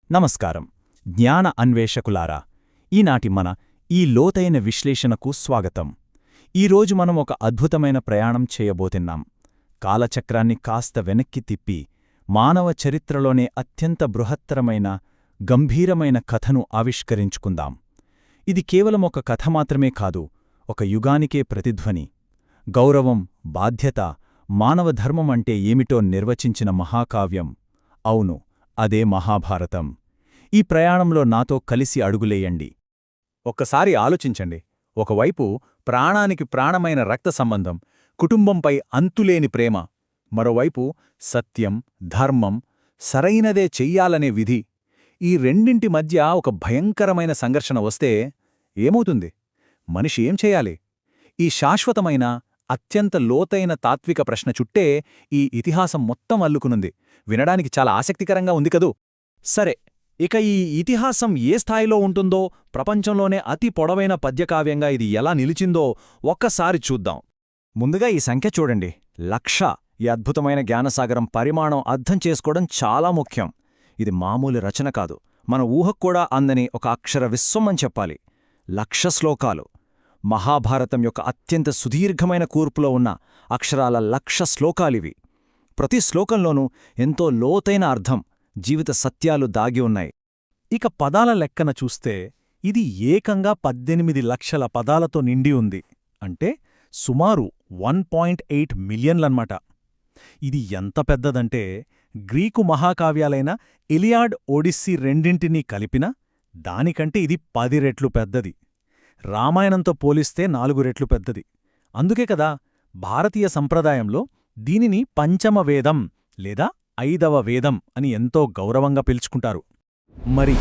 నమస్కారం జ్ఞాన అన్వేషకులారా ఈనాటి మన ఈ లోతైన విశ్లేషణకు స్వాగతం. ఈరోజు మనం ఒక అద్భుతమైన ప్రయాణం చేయబోతున్నాం. కాలచక్రాన్ని కాస్త వెనక్కి తిప్పి మానవ చరిత్రలోనే అత్యంత బృహత్తరమైన గంభీరమైన కథను ఆవిష్కరించుకుందాం. ఇది కేవలం ఒక కథ మాత్రమే కాదు, ఒక యుగానికే ప్రతిధ్వని. గౌరవం, బాధ్యత, మానవ ధర్మం అంటే ఏమిటో నిర్వచించిన మహాకావ్యం. అవును, అదే మహాభారతం. ఈ ప్రయాణంలో నాతో కలిసి అడుగులేయండి. ఒక్కసారి ఆలోచించండి. ఒకవైపు ప్రాణానికి ప్రాణమైన రక్త సంబంధం, కుటుంబంపై అంతులేని ప్రేమ. మరోవైపు సత్యం, ధర్మం, సరైనదే చెయ్యాలనే విధి. ఈ రెండింటి మధ్య ఒక భయంకరమైన సంఘర్షణ వస్తే ఏమవుతుంది? మనిషి ఏం చేయాలి? ఈ శాశ్వతమైన, అత్యంత లోతైన తాత్విక ప్రశ్న చుట్టే ఈ ఇతిహాసం మొత్తం అల్లుకునుంది. వినడానికి చాలా ఆసక్తికరంగా ఉంది కదూ? సరే, ఇక ఈ ఇతిహాసం ఏ స్థాయిలో ఉంటుందో, ప్రపంచంలోనే అతి పొడవైన పద్యకావ్యంగా ఇది ఎలా నిలిచిందో ఒక్కసారి చూద్దాం. ముందుగా ఈ సంఖ్య చూడండి, 1,00,000. ఈ అద్భుతమైన జ్ఞానసాగరం పరిమాణం అర్థం చేసుకోవడం చాలా ముఖ్యం. ఇది మామూలు రచన కాదు, మన ఊహక్కూడా అందని ఒక అక్షర విశ్వమని చెప్పాలి. 1,00,000 శ్లోకాలు. మహాభారతం యొక్క అత్యంత సుదీర్ఘమైన కూర్పులో ఉన్న అక్షరాల 1,00,000 శ్లోకాలివి. ప్రతి శ్లోకంలోనూ ఎంతో లోతైన అర్థం, జీవిత సత్యాలు దాగి ఉన్నాయి. ఇక పదాల లెక్కన చూస్తే ఇది ఏకంగా 18 లక్షల పదాలతో నిండి ఉంది. అంటే సుమారు 1.8 మిలియన్లన్నమాట. ఇది ఎంత పెద్దదంటే గ్రీకు మహాకావ్యాలైన ఇలియాడ్, ఒడిస్సీ రెండింటినీ కలిపినా దానికంటే ఇది 10 రెట్లు పెద్దది. రామాయణంతో పోలిస్తే 4 రెట్లు పెద్దది. అందుకే కదా భారతీయ సంప్రదాయంలో దీనిని పంచమ వేదం లేదా 5వ వేదం అని ఎంతో గౌరవంగా పిలుచుకుంటారు. మరి